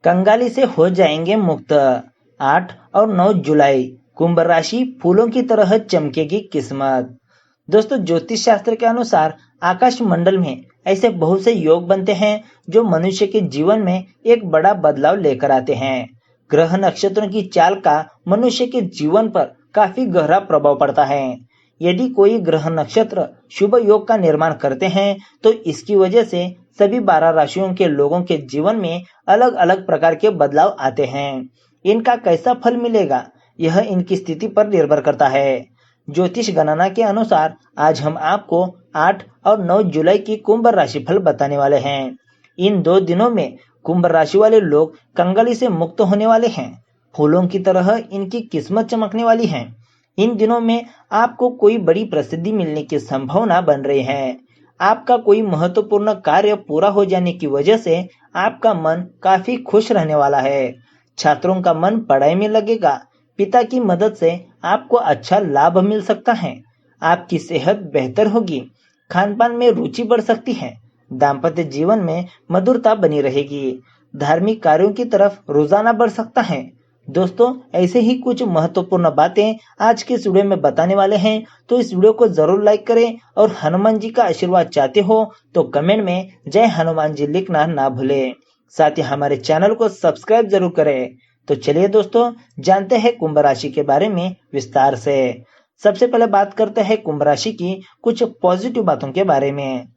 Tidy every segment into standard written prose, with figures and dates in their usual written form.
कंगाली से हो जाएंगे मुक्त। 8 और 9 जुलाई कुंभ राशि फूलों की तरह चमकेगी किस्मत। दोस्तों, ज्योतिष शास्त्र के अनुसार आकाश मंडल में ऐसे बहुत से योग बनते हैं जो मनुष्य के जीवन में एक बड़ा बदलाव लेकर आते हैं। ग्रह नक्षत्रों की चाल का मनुष्य के जीवन पर काफी गहरा प्रभाव पड़ता है। यदि कोई ग्रह नक्षत्र शुभ योग का निर्माण करते हैं तो इसकी वजह से सभी 12 राशियों के लोगों के जीवन में अलग अलग प्रकार के बदलाव आते हैं। इनका कैसा फल मिलेगा यह इनकी स्थिति पर निर्भर करता है। ज्योतिष गणना के अनुसार आज हम आपको 8 और 9 जुलाई की कुंभ राशि फल बताने वाले हैं। इन 2 दिनों में कुंभ राशि वाले लोग कंगाली से मुक्त होने वाले हैं। फूलों की तरह इनकी किस्मत चमकने वाली है। इन दिनों में आपको कोई बड़ी प्रसिद्धि मिलने की संभावना बन रही है। आपका कोई महत्वपूर्ण कार्य पूरा हो जाने की वजह से आपका मन काफी खुश रहने वाला है। छात्रों का मन पढ़ाई में लगेगा। पिता की मदद से आपको अच्छा लाभ मिल सकता है। आपकी सेहत बेहतर होगी। खान पान में रुचि बढ़ सकती है। दाम्पत्य जीवन में मधुरता बनी रहेगी। धार्मिक कार्यों की तरफ रुझाना बढ़ सकता है। दोस्तों, ऐसे ही कुछ महत्वपूर्ण बातें आज के इस वीडियो में बताने वाले हैं, तो इस वीडियो को जरूर लाइक करें और हनुमान जी का आशीर्वाद चाहते हो तो कमेंट में जय हनुमान जी लिखना ना भूलें। साथ ही हमारे चैनल को सब्सक्राइब जरूर करें। तो चलिए दोस्तों, जानते हैं कुंभ राशि के बारे में विस्तार से। सबसे पहले बात करते हैं कुंभ राशि की कुछ पॉजिटिव बातों के बारे में।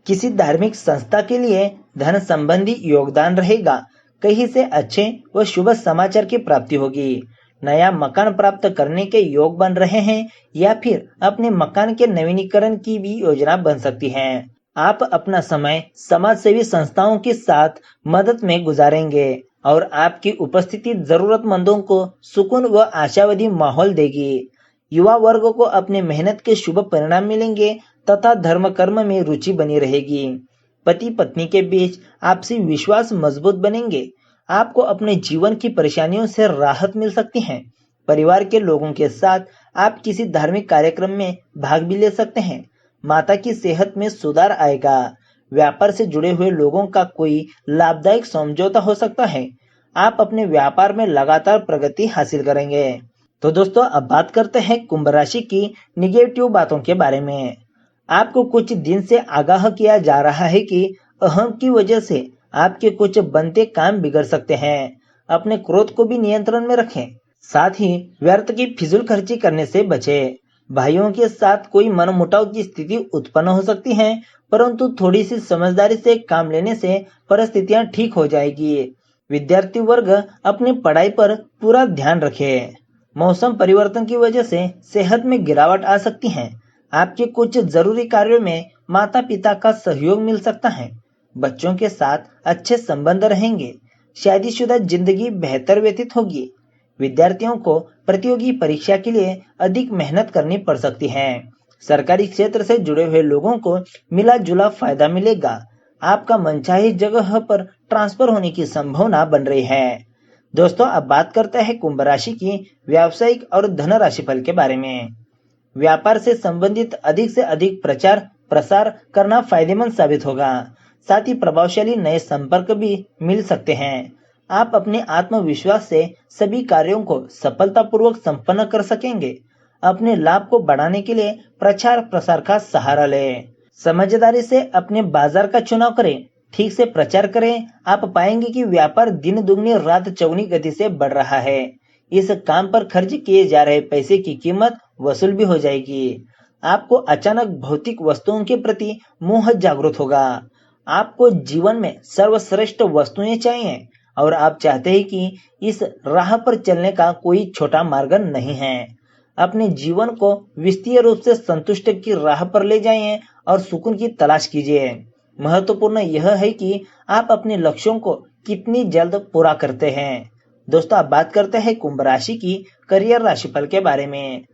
किसी धार्मिक संस्था के लिए धन संबंधी योगदान रहेगा। कहीं से अच्छे व शुभ समाचार की प्राप्ति होगी। नया मकान प्राप्त करने के योग बन रहे हैं या फिर अपने मकान के नवीनीकरण की भी योजना बन सकती है। आप अपना समय समाज सेवी संस्थाओं के साथ मदद में गुजारेंगे और आपकी उपस्थिति जरूरतमंदों को सुकून व आशावादी माहौल देगी। युवा वर्ग को अपने मेहनत के शुभ परिणाम मिलेंगे तथा धर्म कर्म में रुचि बनी रहेगी। पति पत्नी के बीच आपसी विश्वास मजबूत बनेंगे। आपको अपने जीवन की परेशानियों से राहत मिल सकती है। परिवार के लोगों के साथ आप किसी धार्मिक कार्यक्रम में भाग भी ले सकते हैं। माता की सेहत में सुधार आएगा। व्यापार से जुड़े हुए लोगों का कोई लाभदायक समझौता हो सकता है। आप अपने व्यापार में लगातार प्रगति हासिल करेंगे। तो दोस्तों, अब बात करते हैं कुंभ राशि की निगेटिव बातों के बारे में। आपको कुछ दिन से आगाह किया जा रहा है कि अहम की वजह से आपके कुछ बनते काम बिगड़ सकते हैं। अपने क्रोध को भी नियंत्रण में रखें। साथ ही व्यर्थ की फिजूल खर्ची करने से बचें। भाइयों के साथ कोई मनमुटाव की स्थिति उत्पन्न हो सकती है, परंतु थोड़ी सी समझदारी से काम लेने से परिस्थितियां ठीक हो जाएगी। विद्यार्थी वर्ग अपनी पढ़ाई पर पूरा ध्यान रखे। मौसम परिवर्तन की वजह से सेहत में गिरावट आ सकती है। आपके कुछ जरूरी कार्यों में माता पिता का सहयोग मिल सकता है। बच्चों के साथ अच्छे संबंध रहेंगे। शादीशुदा जिंदगी बेहतर व्यतीत होगी। विद्यार्थियों को प्रतियोगी परीक्षा के लिए अधिक मेहनत करनी पड़ सकती है। सरकारी क्षेत्र से जुड़े हुए लोगों को मिला जुला फायदा मिलेगा। आपका मनचाही जगह पर ट्रांसफर होने की संभावना बन रही है। दोस्तों, अब बात करते हैं कुंभ राशि की व्यावसायिक और धन राशि फल के बारे में। व्यापार से संबंधित अधिक से अधिक प्रचार प्रसार करना फायदेमंद साबित होगा। साथ ही प्रभावशाली नए संपर्क भी मिल सकते हैं। आप अपने आत्मविश्वास से सभी कार्यों को सफलतापूर्वक संपन्न कर सकेंगे। अपने लाभ को बढ़ाने के लिए प्रचार प्रसार का सहारा लें। समझदारी से अपने बाजार का चुनाव करें। ठीक से प्रचार करें। आप पाएंगे कि व्यापार दिन दुगनी रात चौगुनी गति से बढ़ रहा है। इस काम पर खर्च किए जा रहे पैसे की कीमत वसूल भी हो जाएगी। आपको अचानक भौतिक वस्तुओं के प्रति मोह जागृत होगा। आपको जीवन में सर्वश्रेष्ठ वस्तुएं चाहिए और आप चाहते हैं कि इस राह पर चलने का कोई छोटा मार्ग नहीं है। अपने जीवन को वित्तीय रूप से संतुष्ट की राह पर ले जाइए और सुकून की तलाश कीजिए। महत्वपूर्ण यह है कि आप अपने लक्ष्यों को कितनी जल्द पूरा करते हैं। दोस्तों, अब बात करते हैं कुंभ राशि की करियर राशिफल के बारे में।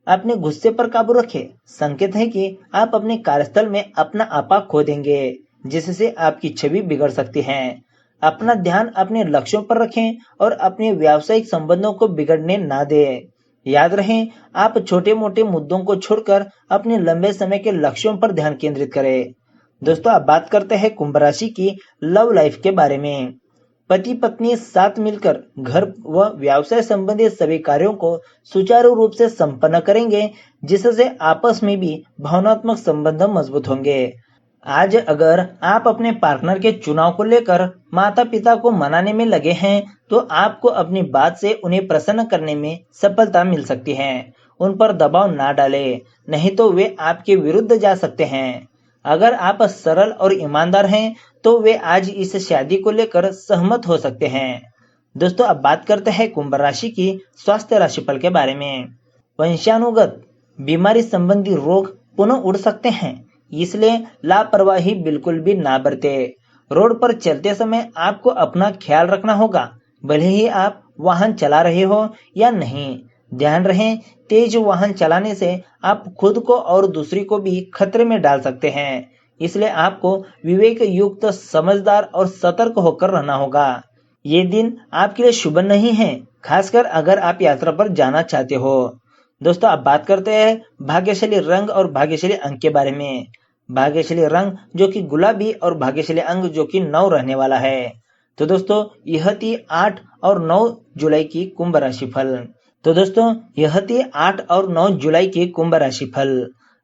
अपने गुस्से पर काबू रखें। संकेत है कि आप अपने कार्यस्थल में अपना आपा खो देंगे, जिससे आपकी छवि बिगड़ सकती है। अपना ध्यान अपने लक्ष्यों पर रखें और अपने व्यावसायिक संबंधों को बिगड़ने ना दें। याद रहे, आप छोटे मोटे मुद्दों को छोड़कर अपने लंबे समय के लक्ष्यों पर ध्यान केंद्रित करें। दोस्तों, अब बात करते हैं कुंभ राशि की लव लाइफ के बारे में। पति पत्नी साथ मिलकर घर व व्यवसाय संबंधी सभी कार्यों को सुचारू रूप से संपन्न करेंगे, जिससे आपस में भी भावनात्मक संबंध मजबूत होंगे। आज अगर आप अपने पार्टनर के चुनाव को लेकर माता पिता को मनाने में लगे हैं, तो आपको अपनी बात से उन्हें प्रसन्न करने में सफलता मिल सकती है। उन पर दबाव ना डालें, नहीं तो वे आपके विरुद्ध जा सकते हैं। अगर आप सरल और ईमानदार हैं, तो वे आज इस शादी को लेकर सहमत हो सकते हैं। दोस्तों, अब बात करते हैं कुंभ राशि की स्वास्थ्य राशिफल के बारे में। वंशानुगत बीमारी संबंधी रोग पुनः उड़ सकते हैं, इसलिए लापरवाही बिल्कुल भी ना बरते। रोड पर चलते समय आपको अपना ख्याल रखना होगा, भले ही आप वाहन चला रहे हो या नहीं। ध्यान रहे, तेज वाहन चलाने से आप खुद को और दूसरी को भी खतरे में डाल सकते हैं, इसलिए आपको विवेक युक्त, समझदार और सतर्क होकर रहना होगा। ये दिन आपके लिए शुभ नहीं है, खासकर अगर आप यात्रा पर जाना चाहते हो। दोस्तों, अब बात करते हैं भाग्यशाली रंग और भाग्यशाली अंक के बारे में। भाग्यशाली रंग जो कि गुलाबी और भाग्यशाली अंक जो कि 9 रहने वाला है। तो दोस्तों, यह थी 8 और 9 जुलाई की कुंभ राशि फल। तो दोस्तों, यह थी 8 और 9 जुलाई की कुंभ राशि फल।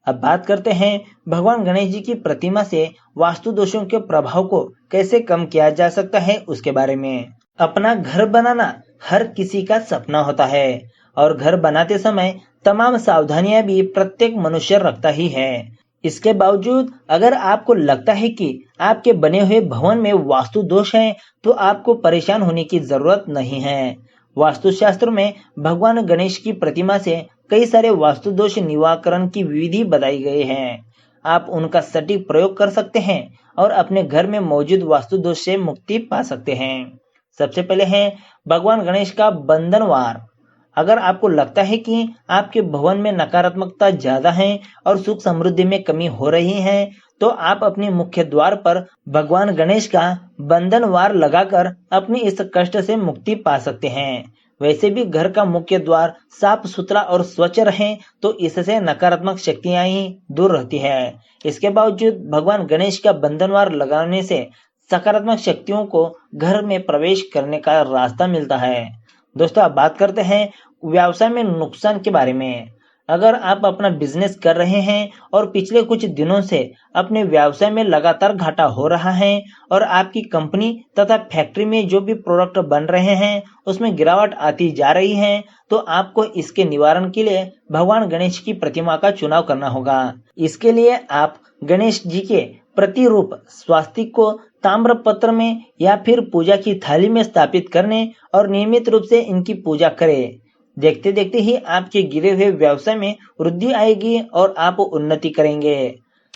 अब बात करते हैं भगवान गणेश जी की प्रतिमा से वास्तु दोषों के प्रभाव को कैसे कम किया जा सकता है उसके बारे में। अपना घर बनाना हर किसी का सपना होता है और घर बनाते समय तमाम सावधानियां भी प्रत्येक मनुष्य रखता ही है। इसके बावजूद अगर आपको लगता है कि आपके बने हुए भवन में वास्तु दोष है, तो आपको परेशान होने की जरूरत नहीं है। वास्तुशास्त्र में भगवान गणेश की प्रतिमा से कई सारे वास्तु दोष निवारण की विधि बताई गई है। आप उनका सटीक प्रयोग कर सकते हैं और अपने घर में मौजूद वास्तु दोष से मुक्ति पा सकते हैं। सबसे पहले है भगवान गणेश का बंधनवार। अगर आपको लगता है कि आपके भवन में नकारात्मकता ज्यादा है और सुख समृद्धि में कमी हो रही है, तो आप अपने मुख्य द्वार पर भगवान गणेश का बंधनवार लगाकर अपनी इस कष्ट से मुक्ति पा सकते हैं। वैसे भी घर का मुख्य द्वार साफ सुथरा और स्वच्छ रहे तो इससे नकारात्मक शक्तियां ही दूर रहती है। इसके बावजूद भगवान गणेश का बंधनवार लगाने से सकारात्मक शक्तियों को घर में प्रवेश करने का रास्ता मिलता है। दोस्तों, अब बात करते हैं व्यवसाय में नुकसान के बारे में। अगर आप अपना बिजनेस कर रहे हैं और पिछले कुछ दिनों से अपने व्यवसाय में लगातार घाटा हो रहा है और आपकी कंपनी तथा फैक्ट्री में जो भी प्रोडक्ट बन रहे हैं उसमें गिरावट आती जा रही है, तो आपको इसके निवारण के लिए भगवान गणेश की प्रतिमा का चुनाव करना होगा। इसके लिए आप गणेश जी के प्रतिरूप स्वास्तिक को ताम्र पत्र में या फिर पूजा की थाली में स्थापित करने और नियमित रूप से इनकी पूजा करें। देखते देखते ही आपके गिरे हुए व्यवसाय में वृद्धि आएगी और आप उन्नति करेंगे।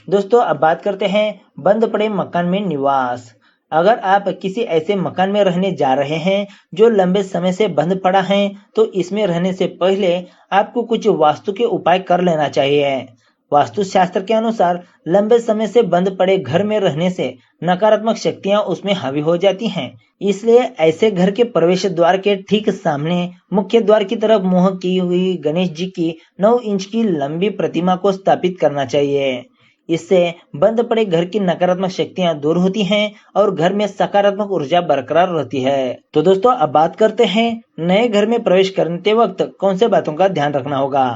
दोस्तों, अब बात करते हैं बंद पड़े मकान में निवास। अगर आप किसी ऐसे मकान में रहने जा रहे हैं जो लंबे समय से बंद पड़ा है, तो इसमें रहने से पहले आपको कुछ वास्तु के उपाय कर लेना चाहिए। वास्तु शास्त्र के अनुसार लंबे समय से बंद पड़े घर में रहने से नकारात्मक शक्तियां उसमें हावी हो जाती हैं। इसलिए ऐसे घर के प्रवेश द्वार के ठीक सामने मुख्य द्वार की तरफ मुंह की हुई गणेश जी की 9 इंच की लंबी प्रतिमा को स्थापित करना चाहिए। इससे बंद पड़े घर की नकारात्मक शक्तियां दूर होती हैं और घर में सकारात्मक ऊर्जा बरकरार रहती है। तो दोस्तों, अब बात करते हैं नए घर में प्रवेश करते वक्त कौन से बातों का ध्यान रखना होगा।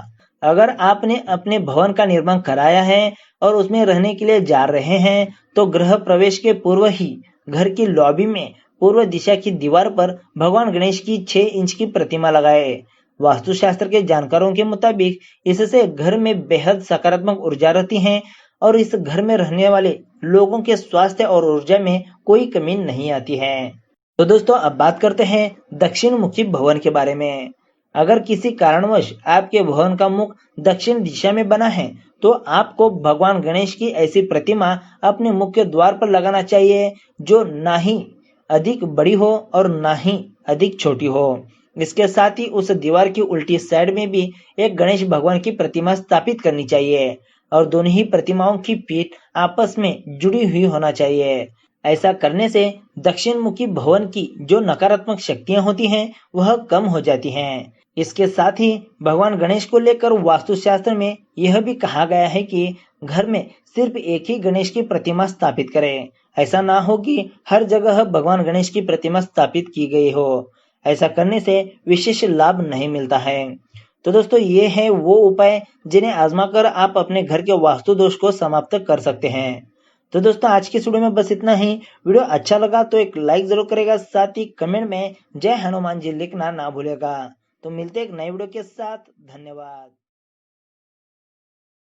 अगर आपने अपने भवन का निर्माण कराया है और उसमें रहने के लिए जा रहे हैं, तो गृह प्रवेश के पूर्व ही घर की लॉबी में पूर्व दिशा की दीवार पर भगवान गणेश की 6 इंच की प्रतिमा लगाए। वास्तुशास्त्र के जानकारों के मुताबिक इससे घर में बेहद सकारात्मक ऊर्जा रहती है और इस घर में रहने वाले लोगों के स्वास्थ्य और ऊर्जा में कोई कमी नहीं आती है। तो दोस्तों, अब बात करते हैं दक्षिण मुखी भवन के बारे में। अगर किसी कारणवश आपके भवन का मुख दक्षिण दिशा में बना है, तो आपको भगवान गणेश की ऐसी प्रतिमा अपने मुख्य द्वार पर लगाना चाहिए, जो ना ही अधिक बड़ी हो और ना ही अधिक छोटी हो। इसके साथ ही उस दीवार की उल्टी साइड में भी एक गणेश भगवान की प्रतिमा स्थापित करनी चाहिए और दोनों ही प्रतिमाओं की पीठ आपस में जुड़ी हुई होना चाहिए। ऐसा करने से दक्षिण मुखी भवन की जो नकारात्मक शक्तियां होती हैं वह कम हो जाती हैं। इसके साथ ही भगवान गणेश को लेकर वास्तुशास्त्र में यह भी कहा गया है कि घर में सिर्फ एक ही गणेश की प्रतिमा स्थापित करें। ऐसा ना हो कि हर जगह भगवान गणेश की प्रतिमा स्थापित की गई हो। ऐसा करने से विशेष लाभ नहीं मिलता है। तो दोस्तों ये है वो उपाय जिन्हें आजमा कर आप अपने घर के वास्तु दोष को समाप्त कर सकते हैं। तो दोस्तों आज की इस वीडियो में बस इतना ही। वीडियो अच्छा लगा तो एक लाइक जरूर करेगा, साथ ही कमेंट में जय हनुमान जी लिखना ना भूलेगा। तो मिलते हैं एक नई वीडियो के साथ। धन्यवाद।